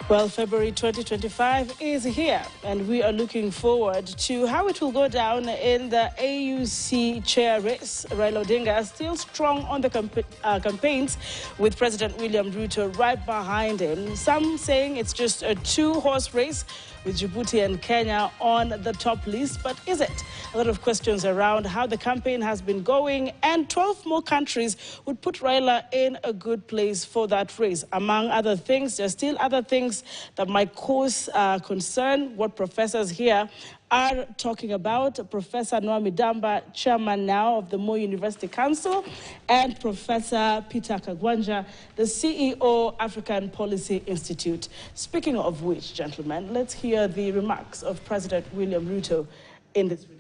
Well, February 2025 is here, and we are looking forward to how it will go down in the AUC chair race. Raila Odinga is still strong on the campaigns, with President William Ruto right behind him. Some saying it's just a two-horse race, with Djibouti and Kenya on the top list. But is it? A lot of questions around how the campaign has been going, and 12 more countries would put Raila in a good place for that race. Among other things, there's still other things that might cause concern. What professors here are talking about: Professor Noah Midamba, chairman now of the Moi University Council, and Professor Peter Kagwanja, the CEO, African Policy Institute. Speaking of which, gentlemen, let's hear the remarks of President William Ruto in this regard.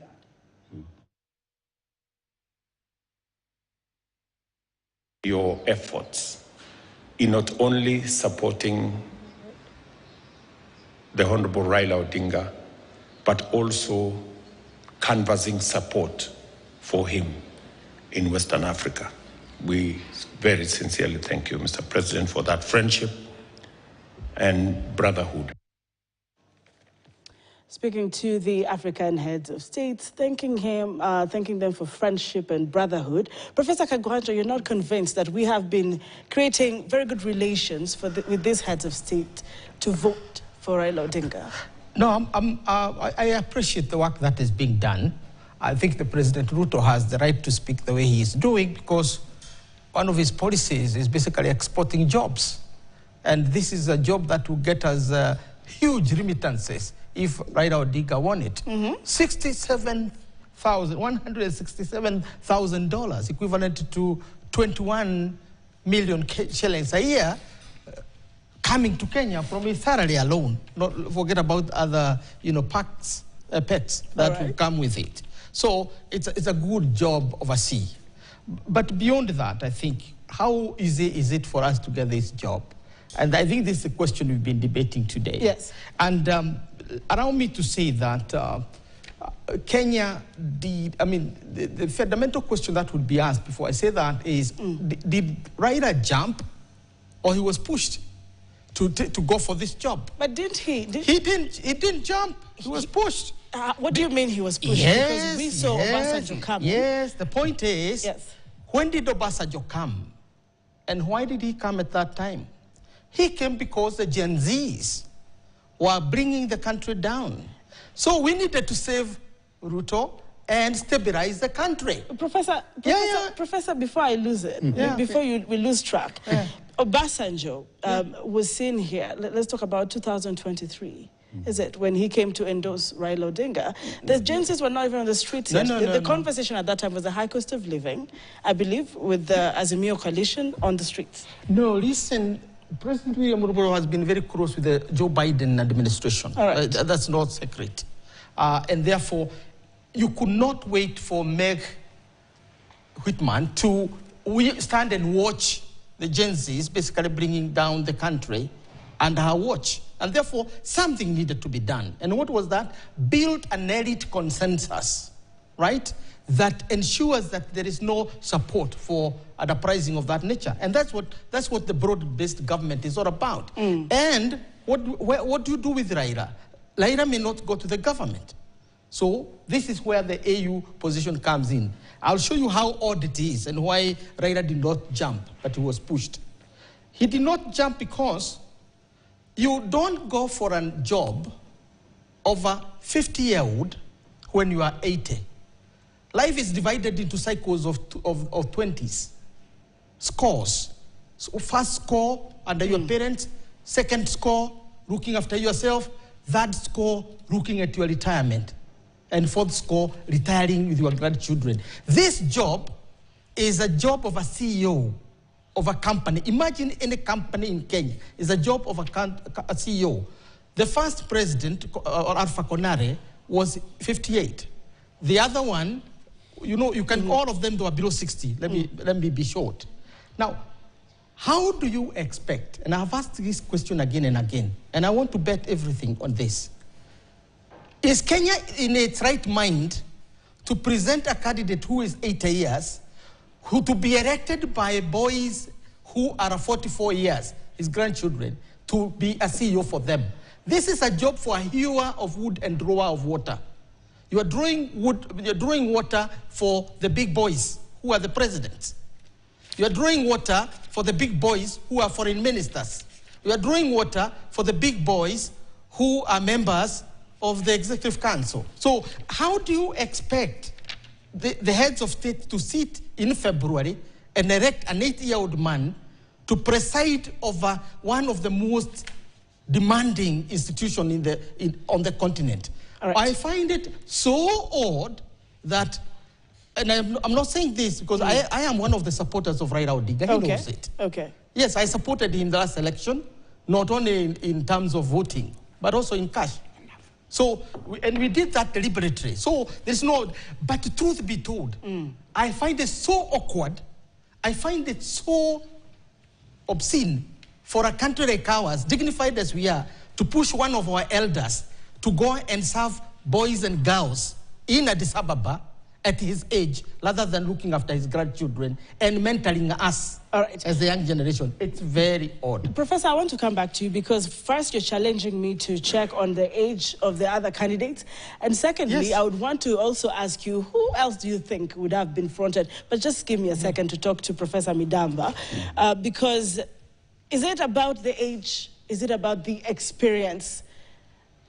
Your efforts in not only supporting the Honorable Raila Odinga, but also canvassing support for him in Western Africa. We very sincerely thank you, Mr. President, for that friendship and brotherhood. Speaking to the African heads of states, thanking them for friendship and brotherhood. Professor Kagwanja, you're not convinced that we have been creating very good relations with these heads of state to vote for Raila Odinga? No, I appreciate the work that is being done. I think the President Ruto has the right to speak the way he is doing, because one of his policies is basically exporting jobs. And this is a job that will get us huge remittances if Raila Odinga won it. $167,000, equivalent to 21 million shillings a year, coming to Kenya from his salary alone. Not forget about other, pets that will come with it. So it's a good job overseas. But beyond that, I think, how easy is it for us to get this job? And I think this is the question we've been debating today. Yes. And allow me to say that Kenya did, the fundamental question that would be asked before I say that is, did Raila jump, or he was pushed to go for this job? But didn't he? He didn't jump. He was pushed. What do you mean he was pushed? Yes, because we saw Obasanjo come. Yes, the point is, when did Obasanjo come? And why did he come at that time? He came because the Gen Zs were bringing the country down. So we needed to save Ruto and stabilize the country. Professor, before I lose it, before we lose track, Obasanjo was seen here. Let's talk about 2023. Is it when he came to endorse Raila Odinga? The Gen Zs were not even on the streets yet. The conversation at that time was the high cost of living, I believe, with the Azimio coalition on the streets. No, listen, President William Ruto has been very close with the Joe Biden administration. All right. That's not secret. And therefore, you could not wait for Meg Whitman to stand and watch the Gen Zs basically bringing down the country under her watch. And therefore, something needed to be done. And what was that? Build an elite consensus, right? That ensures that there is no support for an uprising of that nature. And that's what the broad-based government is all about. And what do you do with Raila? Raila may not go to the government. So this is where the AU position comes in. I'll show you how odd it is and why Raila did not jump, but he was pushed. He did not jump because you don't go for a job of a 50-year-old when you are 80. Life is divided into cycles of 20s, scores. So first score under your parents, second score looking after yourself, third score looking at your retirement, and fourth score retiring with your grandchildren. This job is a job of a CEO of a company. Imagine any company in Kenya is a job of a CEO. The first president, Alpha Konare, was 58. The other one, you can, all of them, they were below 60. Let me be short. Now, how do you expect, and I've asked this question again and again, and I want to bet everything on this. Is Kenya in its right mind to present a candidate who is 80 years, who to be elected by boys who are 44 years, his grandchildren, to be a CEO for them. This is a job for a hewer of wood and drawer of water. You are drawing wood, you're drawing water for the big boys who are the presidents. You are drawing water for the big boys who are foreign ministers. You are drawing water for the big boys who are members of the Executive Council. So how do you expect the heads of state to sit in February and elect an 80-year-old man to preside over one of the most demanding institutions on the continent? Right. I find it so odd that, and I'm not saying this because I am one of the supporters of Raila Odinga. He knows it. Okay. Yes, I supported him in the last election, not only in terms of voting, but also in cash. So, and we did that deliberately. So there's no, but the truth be told, I find it so awkward, I find it so obscene for a country like ours, dignified as we are, to push one of our elders to go and serve boys and girls in Addis Ababa at his age, rather than looking after his grandchildren and mentoring us as the young generation. It's very odd. Professor, I want to come back to you because first you're challenging me to check on the age of the other candidates. And secondly, I would want to also ask you, who else do you think would have been fronted? But just give me a second to talk to Professor Midamba, because is it about the age? Is it about the experience?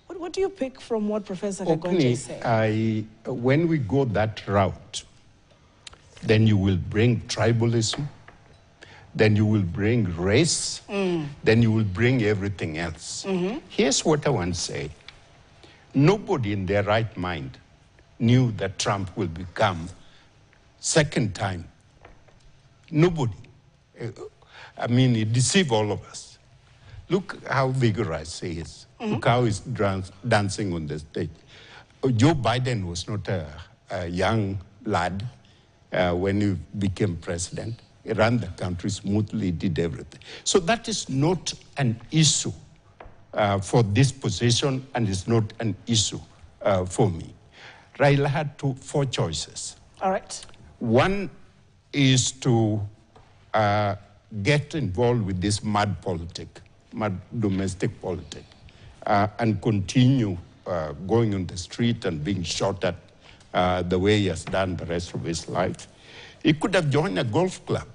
What do you pick from what Professor Kagonje said? When we go that route, then you will bring tribalism, then you will bring race, then you will bring everything else. Here's what I want to say. Nobody in their right mind knew that Trump will become second time. Nobody. I mean, it deceived all of us. Look how vigorous he is. Look how he's dancing on the stage. Joe Biden was not a young lad when he became president. He ran the country smoothly, did everything. So that is not an issue for this position, and it's not an issue for me. Raila had four choices. All right. One is to get involved with this mad domestic politics, and continue going on the street and being shot at the way he has done the rest of his life. He could have joined a golf club,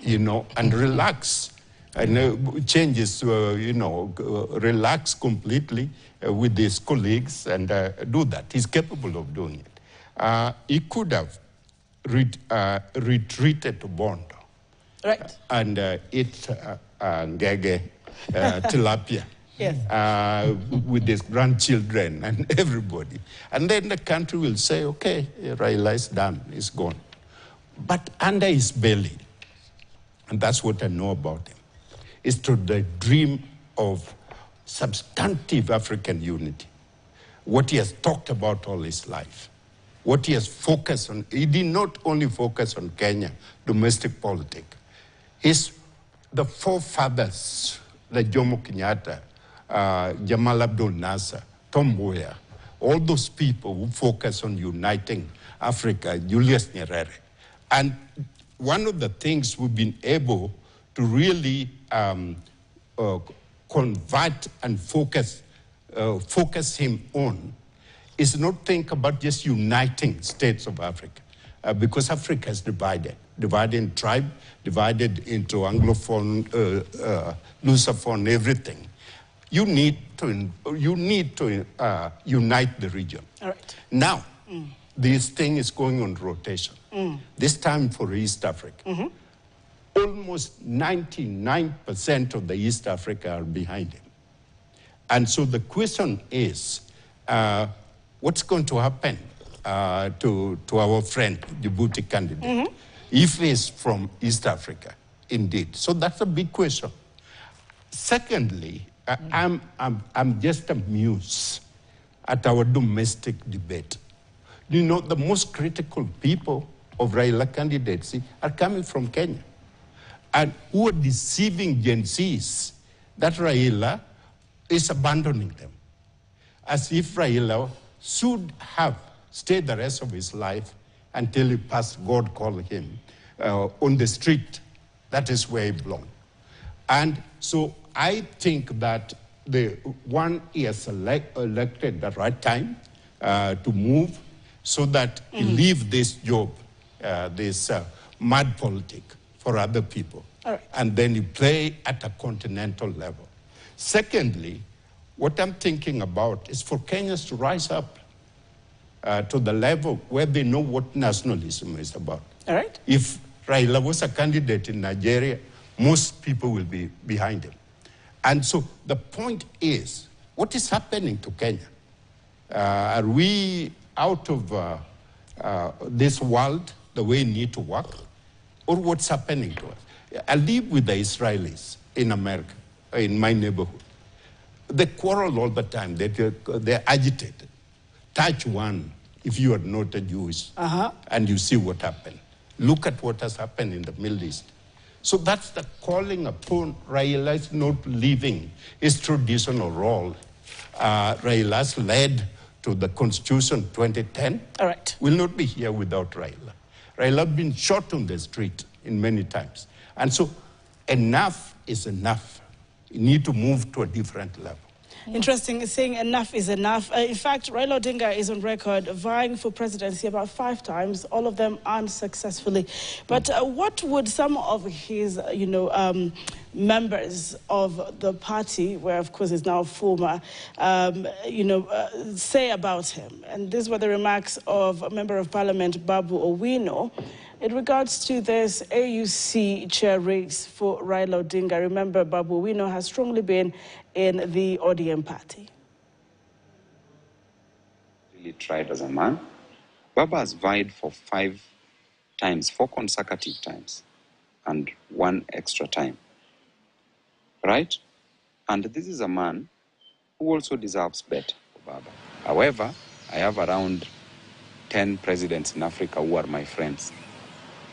and relax, and changes, relax completely with his colleagues and do that. He's capable of doing it. He could have retreated to Bondo, right, and eat ngege, tilapia. Yes. With his grandchildren and everybody. And then the country will say, okay, Raila is done, he's gone. But under his belly, and that's what I know about him, is to the dream of substantive African unity. What he has talked about all his life. What he has focused on. He did not only focus on Kenya, domestic politics. The forefathers, like Jomo Kenyatta, Jamal Abdel Nasser, Tom Mboya, all those people who focus on uniting Africa, Julius Nyerere. And one of the things we've been able to really convert and focus him on is not think about just uniting states of Africa, because Africa is divided in tribe, divided into Anglophone, Lusophone, everything. You need to unite the region. All right. Now, this thing is going on rotation. This time for East Africa. Almost 99% of the East Africa are behind him. And so the question is, what's going to happen to our friend, Djibouti candidate, if he's from East Africa, indeed? So that's a big question. Secondly, I'm just amused at our domestic debate. The most critical people of Raila candidacy are coming from Kenya, and who are deceiving Gen Zs that Raila is abandoning them, as if Raila should have stayed the rest of his life until he passed, God called him, on the street. That is where he belonged. And so I think that he has elected the right time to move so that he leave this job, this mad politic for other people. All right. And then he play at a continental level. Secondly, what I'm thinking about is for Kenyans to rise up to the level where they know what nationalism is about. All right. If Raila was a candidate in Nigeria, most people will be behind him. And so the point is, what is happening to Kenya? Are we out of this world the way we need to work? Or what's happening to us? I live with the Israelis in America, in my neighborhood. They quarrel all the time. They're agitated. Touch one if you are not a Jewish, and you see what happened. Look at what has happened in the Middle East. So that's the calling upon Raila's not leaving his traditional role. Raila's led to the Constitution 2010. All right. Will not be here without Raila. Raila has been shot on the street in many times. And so enough is enough. You need to move to a different level. Interesting, saying enough is enough. In fact, Raila Odinga is on record vying for presidency about 5 times, all of them unsuccessfully. But what would some of his, members of the party, where of course is now former, say about him? And these were the remarks of Member of Parliament Babu Owino in regards to this AUC chair race for Raila Odinga. Remember, Babu Owino has strongly been in the ODM party. Really tried as a man. Baba has vied for 5 times, 4 consecutive times, and 1 extra time. Right? And this is a man who also deserves better for Baba. However, I have around 10 presidents in Africa who are my friends.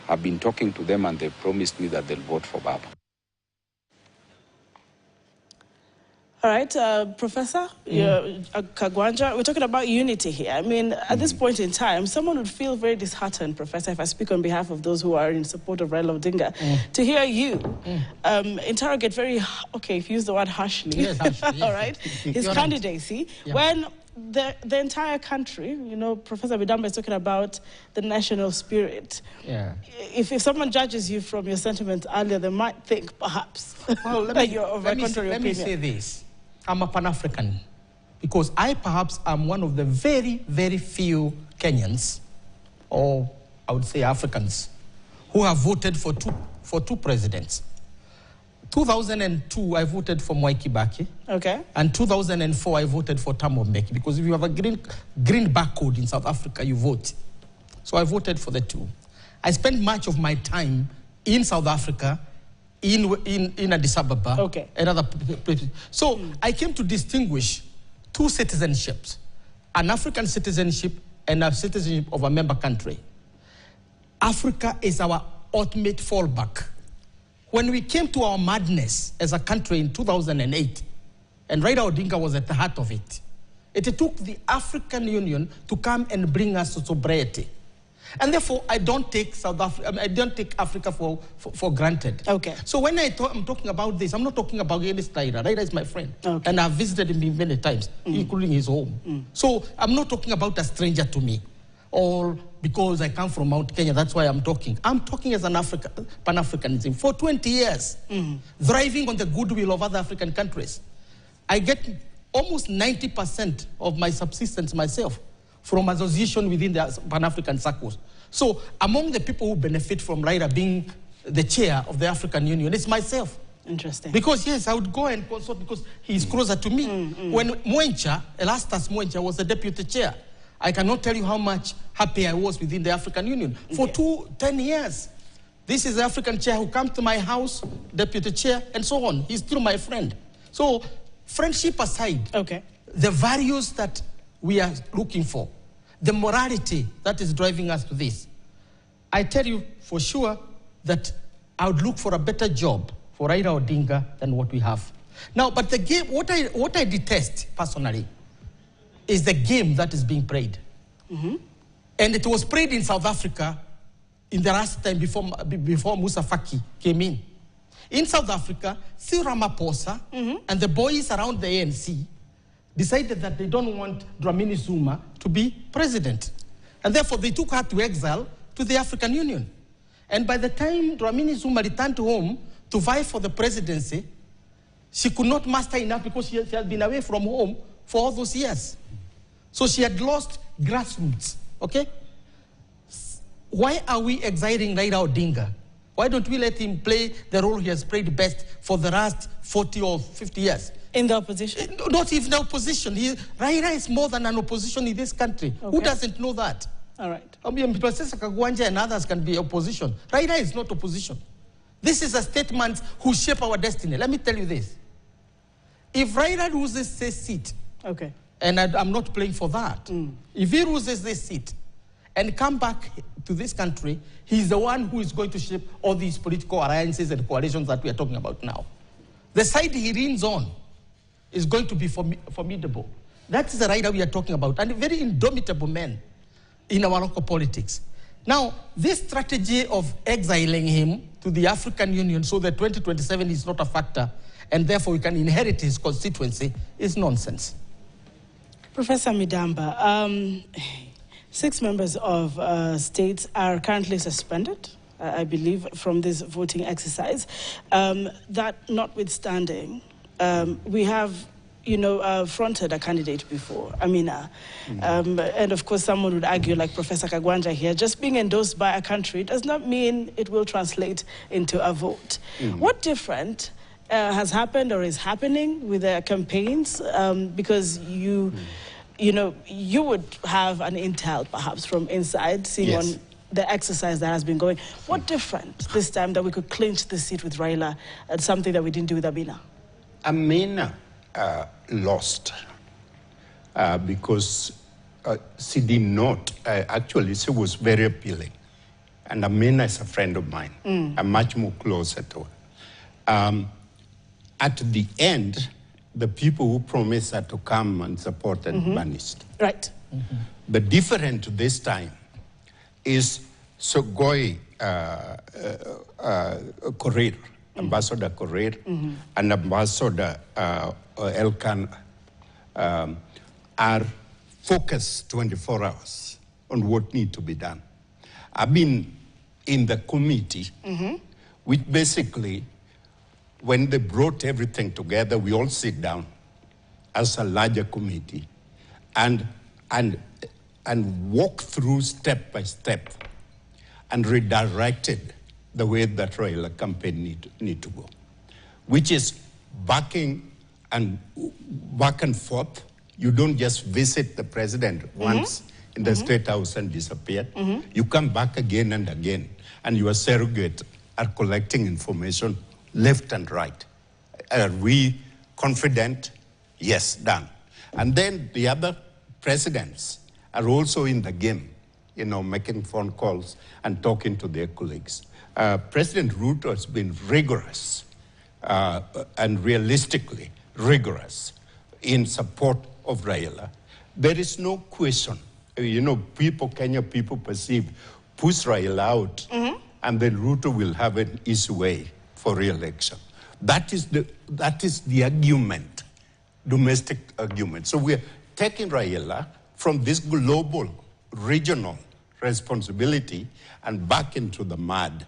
I've been talking to them and they promised me that they'll vote for Baba. All right, Professor Kagwanja, we're talking about unity here. I mean, at this point in time, someone would feel very disheartened, Professor, if I speak on behalf of those who are in support of Raila Odinga, to hear you interrogate very, if you use the word harshly, yes, harshly, yes. All right, his candidacy, when the entire country, Professor Bidamba is talking about the national spirit. Yeah. If someone judges you from your sentiments earlier, they might think perhaps that you're of a contrary opinion. Let me say this. I'm a Pan-African because I perhaps am one of the very, very few Kenyans, or I would say Africans, who have voted for two presidents. 2002, I voted for Mwai Kibaki. Okay. And 2004, I voted for Thabo Mbeki, because if you have a green barcode in South Africa, you vote. So I voted for the two. I spent much of my time in South Africa, in Addis Ababa, and other places. So I came to distinguish 2 citizenships, an African citizenship and a citizenship of a member country. Africa is our ultimate fallback. When we came to our madness as a country in 2008, and Raila Odinga was at the heart of it, it took the African Union to come and bring us to sobriety. And therefore, I don't take Africa for granted. Okay. So when I'm talking about this, I'm not talking about against Raila. Raila is my friend. Okay. And I've visited him many times, including his home. So I'm not talking about a stranger to me, or because I come from Mount Kenya, that's why I'm talking. I'm talking as an Pan-Africanism. For 20 years, thriving on the goodwill of other African countries. I get almost 90% of my subsistence myself from association within the Pan-African circles. So among the people who benefit from Raila being the chair of the African Union, it's myself. Interesting. Because yes, I would go and consult because he's closer to me. When Mwencha, Elastus Mwencha, was the deputy chair, I cannot tell you how much happy I was within the African Union. For 10 years. This is the African chair who comes to my house, deputy chair, and so on. He's still my friend. So, friendship aside, the values that we are looking for, the morality that is driving us to this, I tell you for sure that I would look for a better job for Raila Odinga than what we have. Now, but the game, what I detest personally is the game that is being played. And it was played in South Africa in the last time before Musa Faki came in. In South Africa, Cyril Ramaphosa and the boys around the ANC decided that they don't want Dlamini Zuma to be president. And therefore, they took her to exile to the African Union. And by the time Dlamini Zuma returned home to vie for the presidency, she could not muster enough because she had been away from home for all those years. So she had lost grassroots, okay? Why are we exiling Raila Odinga? Why don't we let him play the role he has played best for the last 40 or 50 years? In the opposition? Not even the opposition. Raila is more than an opposition in this country. Okay. Who doesn't know that? All right. Professor Kagwanja and others can be opposition. Raila is not opposition. This is a statement who shape our destiny. Let me tell you this. If Raila loses this seat, okay, and I'm not playing for that, if he loses this seat and come back to this country, he's the one who is going to shape all these political alliances and coalitions that we are talking about now. The side he leans on is going to be formidable. That's the Raila we are talking about, and a very indomitable man in our local politics. Now, this strategy of exiling him to the African Union so that 2027 is not a factor, and therefore we can inherit his constituency, is nonsense. Professor Midamba, 6 members of states are currently suspended, I believe, from this voting exercise. That notwithstanding, we have, fronted a candidate before, Amina. And of course, someone would argue, like Professor Kagwanja here, just being endorsed by a country does not mean it will translate into a vote. What different has happened or is happening with the campaigns? Because you would have an intel perhaps from inside, seeing on the exercise that has been going. What different this time that we could clinch the seat with Raila and something that we didn't do with Amina? Amina lost because she did not, actually she was very appealing. And Amina is a friend of mine. I'm much more closer to her. At the end, the people who promised her to come and support and vanished. Right. The difference this time is Sogoi Korir, Ambassador Korir, and Ambassador Elkan are focused 24 hours on what needs to be done. I've been in the committee, which basically, when they brought everything together, we all sit down as a larger committee and walk through step by step and redirected the way that Raila campaign need to go, which is backing and back and forth. You don't just visit the president once in the State House and disappear. You come back again and again, and your surrogate are collecting information left and right. Are we confident? Yes, done. And then the other presidents are also in the game, making phone calls and talking to their colleagues. President Ruto has been rigorous and realistically rigorous in support of Raila. There is no question. Kenya people perceive, push Raila out, and then Ruto will have an easy way for re-election. That is the argument, domestic argument. So we're taking Raila from this global, regional responsibility and back into the mud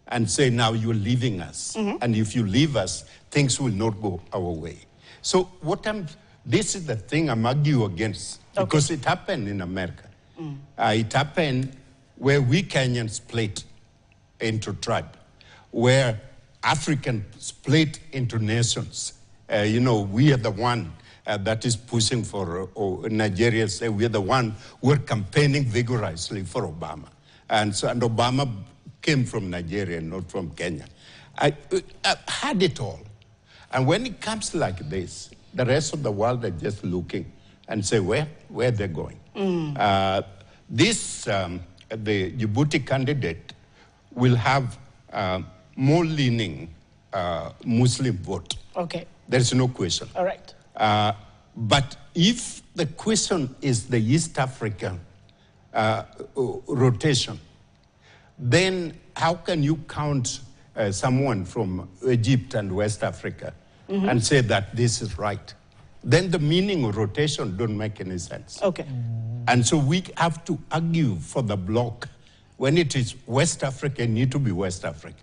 and say, now you're leaving us. And if you leave us, things will not go our way. So this is the thing I'm arguing against, because it happened in America. It happened where we Kenyans split into tribe, where African split into nations. We are the one that is pushing for, Nigeria say we are the one who are campaigning vigorously for Obama. And Obama came from Nigeria, not from Kenya. I had it all. And when it comes like this, the rest of the world are just looking and say, where they're going. The Djibouti candidate will have more leaning Muslim vote. Okay. There's no question. All right. But if the question is the East African rotation, then how can you count someone from Egypt and West Africa and say that this is right, then the meaning of rotation don't make any sense. Okay. And so we have to argue for the bloc. When it is West Africa, it need to be West Africa.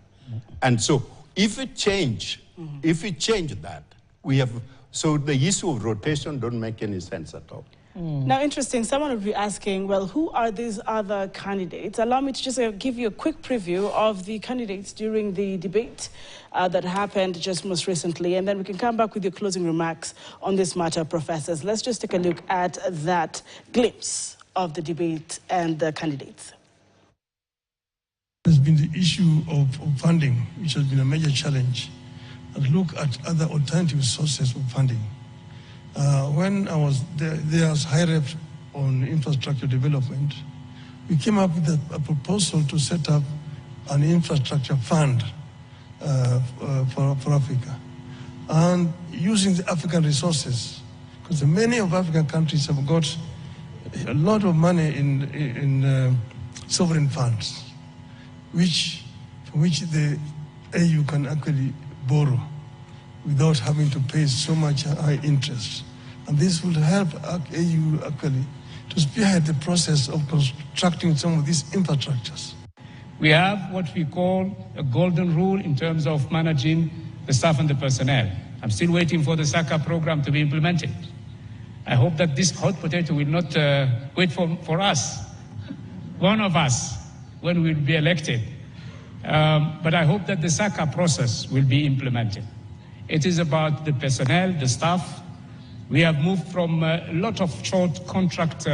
And so if it change, that, we have, so the issue of rotation don't make any sense at all. Now, interesting, someone would be asking, well, who are these other candidates? Allow me to just give you a quick preview of the candidates during the debate that happened just most recently, and then we can come back with your closing remarks on this matter, professors. Let's just take a look at that glimpse of the debate and the candidates. There's been the issue of funding, which has been a major challenge, and look at other alternative sources of funding. When I was there as high rep on infrastructure development, we came up with a proposal to set up an infrastructure fund for Africa, and using the African resources, because many of African countries have got a lot of money in sovereign funds, from which the AU can actually borrow without having to pay so much high interest. And this will help AU actually to spearhead the process of constructing some of these infrastructures. We have what we call a golden rule in terms of managing the staff and the personnel. I'm still waiting for the SACA program to be implemented. I hope that this hot potato will not wait for us, one of us, when we'll be elected. But I hope that the SACA process will be implemented. It is about the personnel, the staff. We have moved from a lot of short contract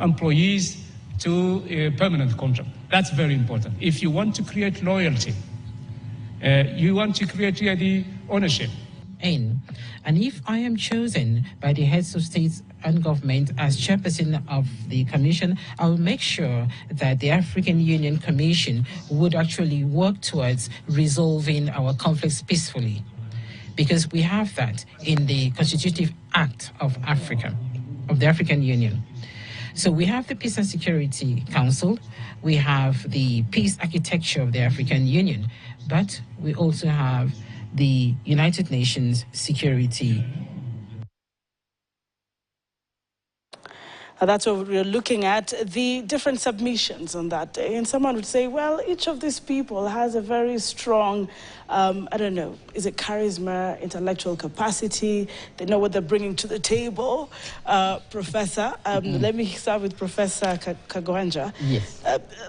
employees to a permanent contract. That's very important. If you want to create loyalty, you want to create the ownership. And if I am chosen by the heads of states and government as chairperson of the commission, I will make sure that the African Union Commission would actually work towards resolving our conflicts peacefully, because we have that in the Constitutive Act of Africa, of the African Union. So we have the Peace and Security Council, we have the peace architecture of the African Union, but we also have the United Nations Security. That's what we're looking at, the different submissions on that day. And someone would say, well, each of these people has a very strong, I don't know, is it charisma, intellectual capacity? They know what they're bringing to the table. Professor, let me start with Professor Kagwanja. Yes.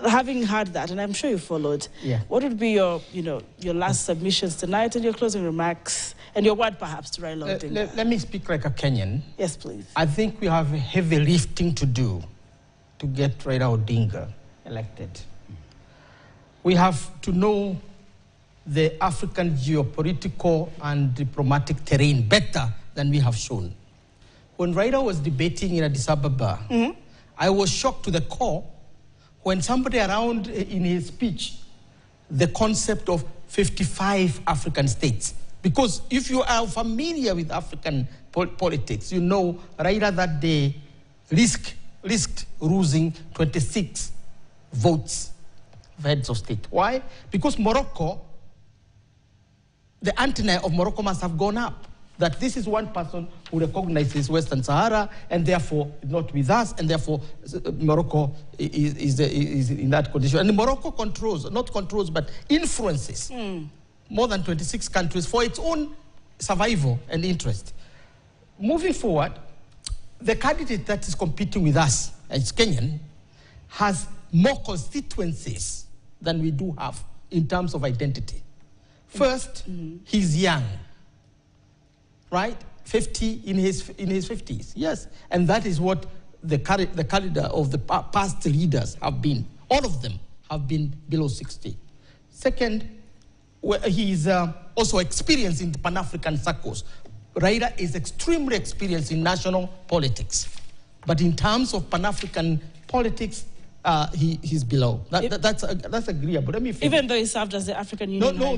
Having heard that, and I'm sure you followed, what would be your, your last submissions tonight and your closing remarks? And your word, perhaps, to Raila Odinga. Let me speak like a Kenyan. Yes, please. I think we have a heavy lifting to do to get Raila Odinga elected. We have to know the African geopolitical and diplomatic terrain better than we have shown. When Raila was debating in Addis Ababa, I was shocked to the core when somebody around in his speech, the concept of 55 African states. Because if you are familiar with African politics, you know Raila that day risked losing 26 votes of heads of state. Why? Because Morocco, the antenna of Morocco must have gone up. That this is one person who recognizes Western Sahara and therefore not with us, and therefore Morocco is in that condition. And Morocco controls, not controls, but influences more than 26 countries for its own survival and interest. Moving forward, the candidate that is competing with us, as Kenyan, has more constituencies than we do have in terms of identity. First, he's young, right? 50 in his 50s, yes. And that is what the caliber of the past leaders have been. All of them have been below 60. Second, he's also experienced in the Pan-African circles. Raila is extremely experienced in national politics. But in terms of Pan-African politics, he's below. That's agreeable. Let me finish. Even though he served as the African Union. No,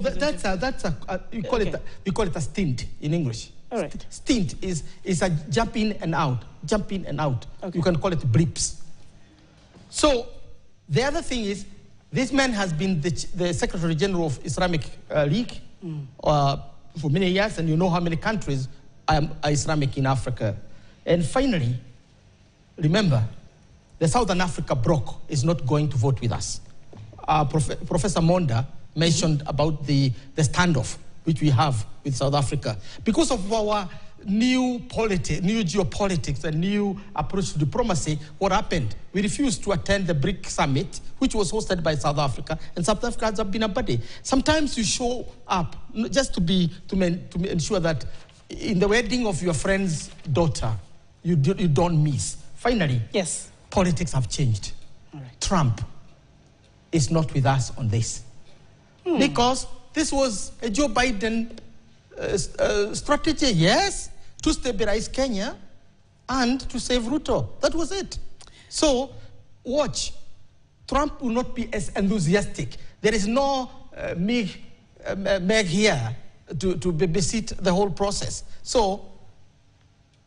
we call it a stint in English. All right. Stint is a jump in and out. Jump in and out. Okay. You can call it blips. So the other thing is, This man has been the Secretary General of Islamic League for many years, and you know how many countries are Islamic in Africa. And finally, remember, the Southern Africa bloc is not going to vote with us. Professor Monda mentioned about the standoff which we have with South Africa. Because of our new geopolitics, and new approach to diplomacy, what happened? We refused to attend the BRIC summit, which was hosted by South Africa, and South Africa has been a buddy. Sometimes you show up just to ensure that in the wedding of your friend's daughter, you don't miss. Finally, yes, politics have changed. All right. Trump is not with us on this. Because this was a Joe Biden strategy, yes, to stabilize Kenya and to save Ruto. That was it. So, watch. Trump will not be as enthusiastic. There is no Meg here to babysit the whole process. So,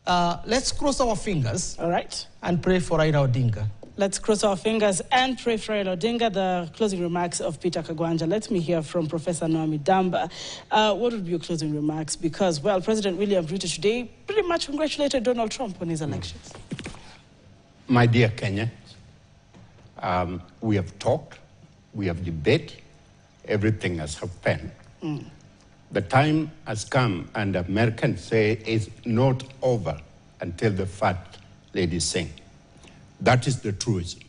let's cross our fingers. All right. And pray for Raila Odinga. Let's cross our fingers and pray for Raila Odinga. The closing remarks of Peter Kagwanja. Let me hear from Professor Naomi Damba. What would be your closing remarks? Because, well, President William Ruto today pretty much congratulated Donald Trump on his elections. My dear Kenyans, we have talked, we have debated, everything has happened. The time has come, and Americans say it's not over until the fat lady sings. That is the truism.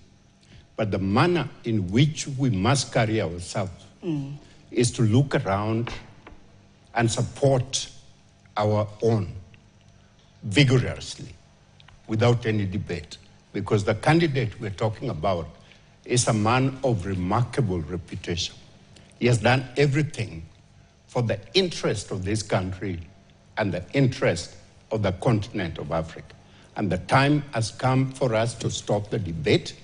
But the manner in which we must carry ourselves is to look around and support our own vigorously, without any debate. Because the candidate we're talking about is a man of remarkable reputation. He has done everything for the interest of this country and the interest of the continent of Africa. And the time has come for us to stop the debate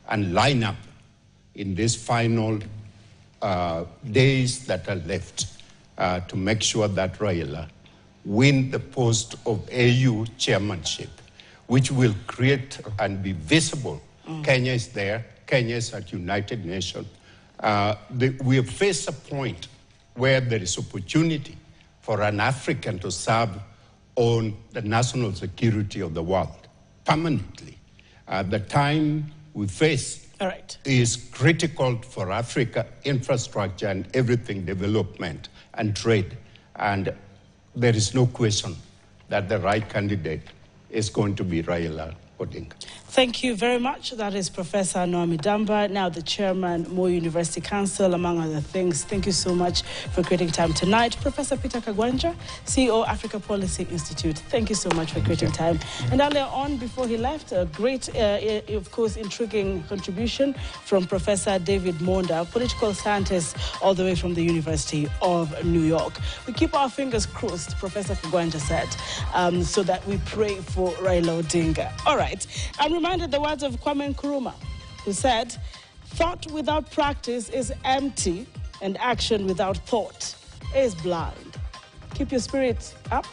and line up in these final days that are left to make sure that Raila win the post of AU chairmanship, which will create and be visible. Kenya is there. Kenya is at United Nations. We have faced a point where there is opportunity for an African to serve on the national security of the world permanently. The time we face is critical for Africa infrastructure and everything, development and trade. And there is no question that the right candidate is going to be Raila Odinga. Thank you very much. That is Professor Naomi Damba, now the chairman, Moi University Council, among other things. Thank you so much for creating time tonight. Professor Peter Kagwanja, CEO, Africa Policy Institute. Thank you so much for creating time. And earlier on, before he left, a great, of course, intriguing contribution from Professor David Monda, political scientist all the way from the University of New York. We keep our fingers crossed, Professor Kagwanja said, so that we pray for Raila Odinga. All right. I'm reminded the words of Kwame Nkrumah, who said, "Thought without practice is empty, and action without thought is blind." Keep your spirits up,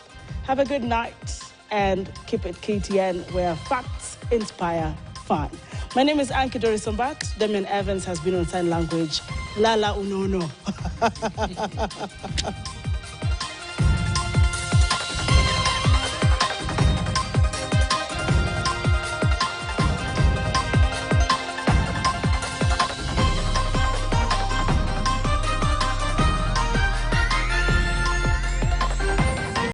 have a good night, and keep it KTN, where facts inspire fun. My name is Anki Dorisombat. Damian Evans has been on sign language. Lala Unono.